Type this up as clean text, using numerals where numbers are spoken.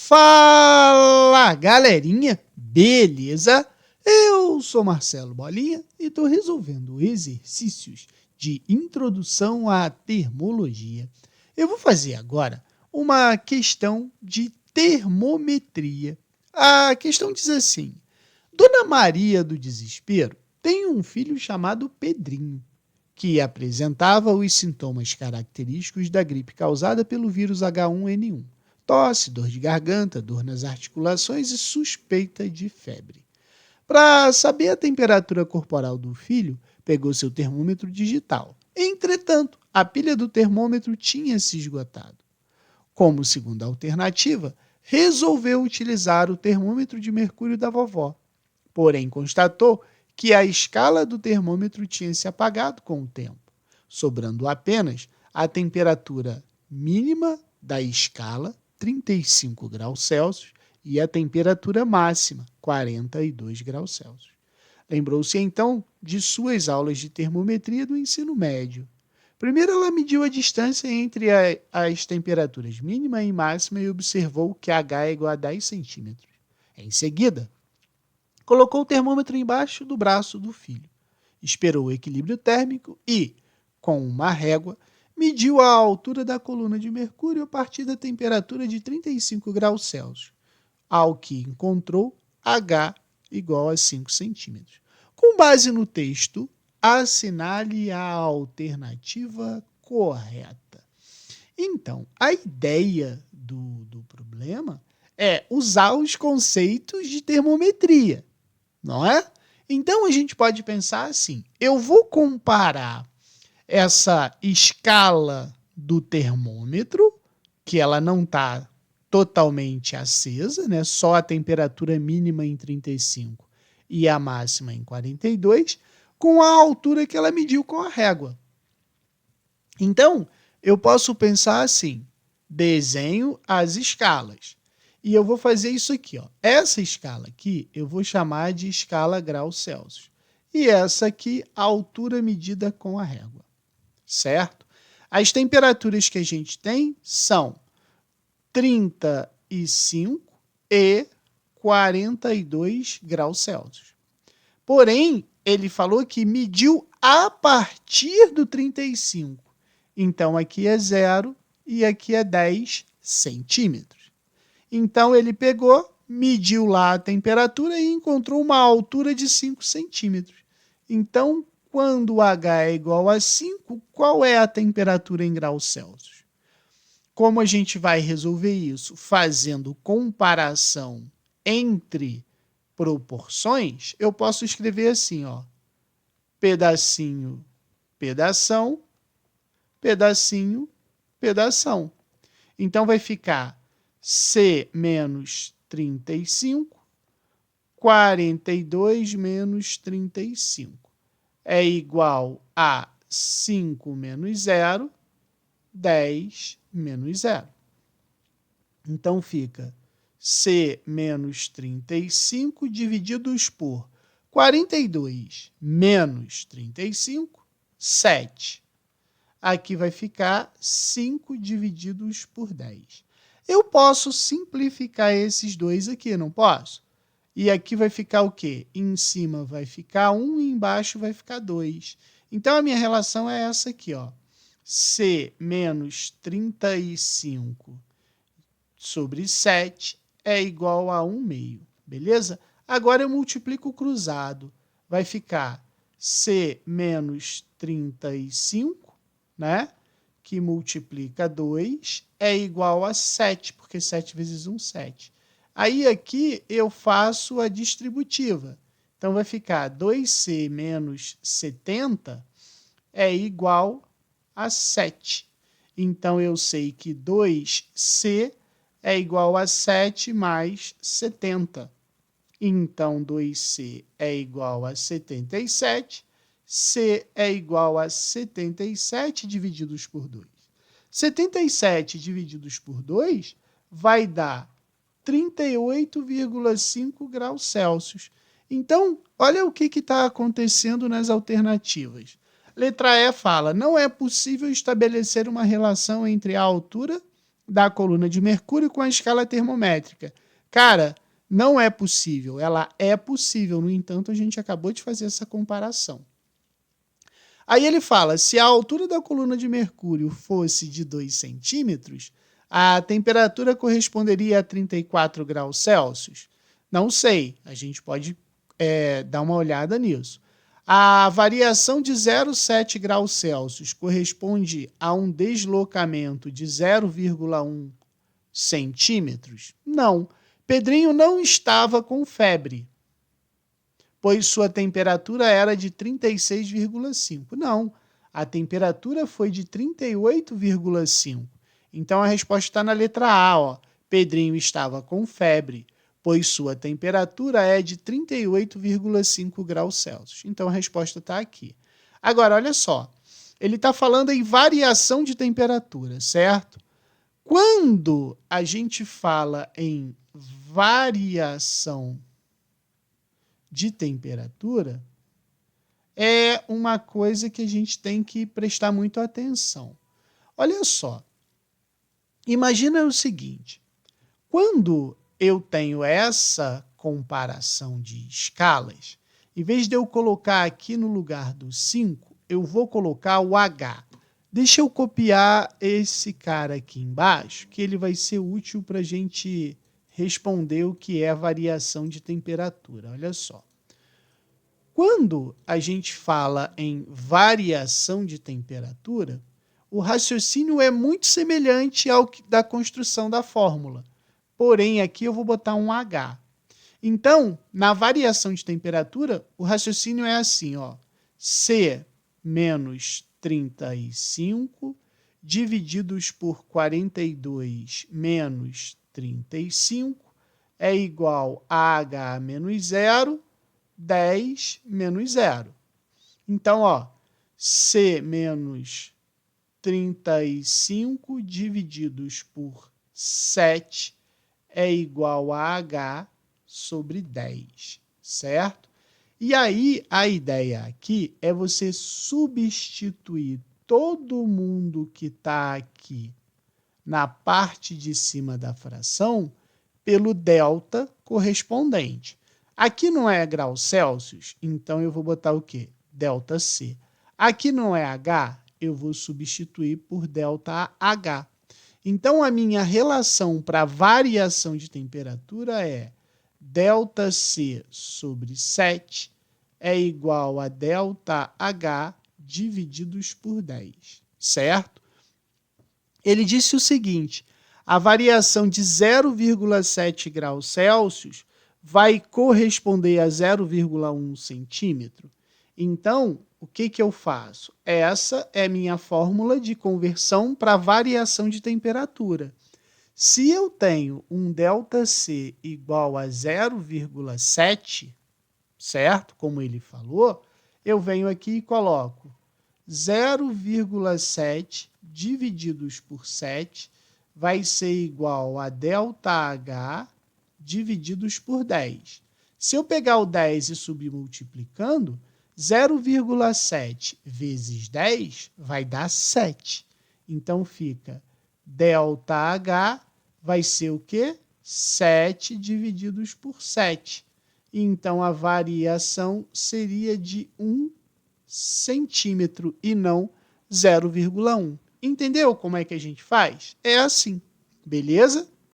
Fala, galerinha! Beleza? Eu sou Marcelo Bolinha e estou resolvendo exercícios de introdução à termologia. Eu vou fazer agora uma questão de termometria. A questão diz assim: Dona Maria do Desespero tem um filho chamado Pedrinho, que apresentava os sintomas característicos da gripe causada pelo vírus H1N1. Tosse, dor de garganta, dor nas articulações e suspeita de febre. Para saber a temperatura corporal do filho, pegou seu termômetro digital. Entretanto, a pilha do termômetro tinha se esgotado. Como segunda alternativa, resolveu utilizar o termômetro de mercúrio da vovó. Porém, constatou que a escala do termômetro tinha se apagado com o tempo, sobrando apenas a temperatura mínima da escala, 35 graus Celsius, e a temperatura máxima, 42 graus Celsius. Lembrou-se então de suas aulas de termometria do ensino médio. Primeiro ela mediu a distância entre as temperaturas mínima e máxima e observou que H é igual a 10 centímetros. Em seguida, colocou o termômetro embaixo do braço do filho, esperou o equilíbrio térmico e, com uma régua, mediu a altura da coluna de mercúrio a partir da temperatura de 35 graus Celsius, ao que encontrou H igual a 5 centímetros. Com base no texto, assinale a alternativa correta. Então, a ideia do problema é usar os conceitos de termometria, não é? Então, a gente pode pensar assim, eu vou comparar essa escala do termômetro, que ela não está totalmente acesa, né? Só a temperatura mínima em 35 e a máxima em 42, com a altura que ela mediu com a régua. Então, eu posso pensar assim, desenho as escalas. E eu vou fazer isso aqui, ó. Essa escala aqui eu vou chamar de escala graus Celsius. E essa aqui, a altura medida com a régua. Certo? As temperaturas que a gente tem são 35 e 42 graus Celsius. Porém, ele falou que mediu a partir do 35. Então, aqui é 0 e aqui é 10 centímetros. Então, ele pegou, mediu lá a temperatura e encontrou uma altura de 5 centímetros. Então, quando H é igual a 5, qual é a temperatura em graus Celsius? Como a gente vai resolver isso? Fazendo comparação entre proporções, eu posso escrever assim, ó, pedacinho, pedação, pedacinho, pedação. Então, vai ficar C menos 35, 42 menos 35. É igual a 5 menos 0, 10 menos 0. Então, fica C menos 35 divididos por 42 menos 35, 7. Aqui vai ficar 5 divididos por 10. Eu posso simplificar esses dois aqui, não posso? E aqui vai ficar o quê? Em cima vai ficar 1 e embaixo vai ficar 2. Então, a minha relação é essa aqui, ó. C menos 35 sobre 7 é igual a 1 meio, beleza? Agora eu multiplico o cruzado. Vai ficar C menos 35, né? Que multiplica 2 é igual a 7, porque 7 vezes 1, 7. Aí aqui eu faço a distributiva. Então, vai ficar 2C menos 70 é igual a 7. Então, eu sei que 2C é igual a 7 mais 70. Então, 2C é igual a 77. C é igual a 77 divididos por 2. 77 divididos por 2 vai dar 38,5 graus Celsius. Então, olha o que está acontecendo nas alternativas. Letra E fala, não é possível estabelecer uma relação entre a altura da coluna de mercúrio com a escala termométrica. Cara, não é possível. Ela é possível, no entanto, a gente acabou de fazer essa comparação. Aí ele fala, se a altura da coluna de mercúrio fosse de 2 centímetros, a temperatura corresponderia a 34 graus Celsius? Não sei, a gente pode dar uma olhada nisso. A variação de 0,7 graus Celsius corresponde a um deslocamento de 0,1 centímetros? Não. Pedrinho não estava com febre, pois sua temperatura era de 36,5. Não, a temperatura foi de 38,5. Então a resposta está na letra A, ó. Pedrinho estava com febre, pois sua temperatura é de 38,5 graus Celsius. Então a resposta está aqui. Agora, olha só, ele está falando em variação de temperatura, certo? Quando a gente fala em variação de temperatura, é uma coisa que a gente tem que prestar muito atenção. Olha só, imagina o seguinte, quando eu tenho essa comparação de escalas, em vez de eu colocar aqui no lugar do 5, eu vou colocar o H. Deixa eu copiar esse cara aqui embaixo, que ele vai ser útil para a gente responder o que é a variação de temperatura. Olha só. Quando a gente fala em variação de temperatura, o raciocínio é muito semelhante ao da construção da fórmula. Porém, aqui eu vou botar um H. Então, na variação de temperatura, o raciocínio é assim, ó. C menos 35 divididos por 42 menos 35 é igual a H menos 0, 10 menos 0. Então, ó, C menos 35 divididos por 7 é igual a H sobre 10, certo? E aí, a ideia aqui é você substituir todo mundo que está aqui na parte de cima da fração pelo delta correspondente. Aqui não é graus Celsius, então eu vou botar o quê? Delta C. Aqui não é H, eu vou substituir por delta H. Então, a minha relação para variação de temperatura é delta C sobre 7 é igual a delta H divididos por 10, certo? Ele disse o seguinte, a variação de 0,7 graus Celsius vai corresponder a 0,1 centímetro. Então, o que eu faço? Essa é minha fórmula de conversão para variação de temperatura. Se eu tenho um ΔC igual a 0,7, certo? Como ele falou, eu venho aqui e coloco 0,7 divididos por 7 vai ser igual a ΔH divididos por 10. Se eu pegar o 10 e subir multiplicando, 0,7 vezes 10 vai dar 7. Então, fica ΔH vai ser o quê? 7 divididos por 7. Então, a variação seria de 1 centímetro e não 0,1. Entendeu como é que a gente faz? É assim, beleza?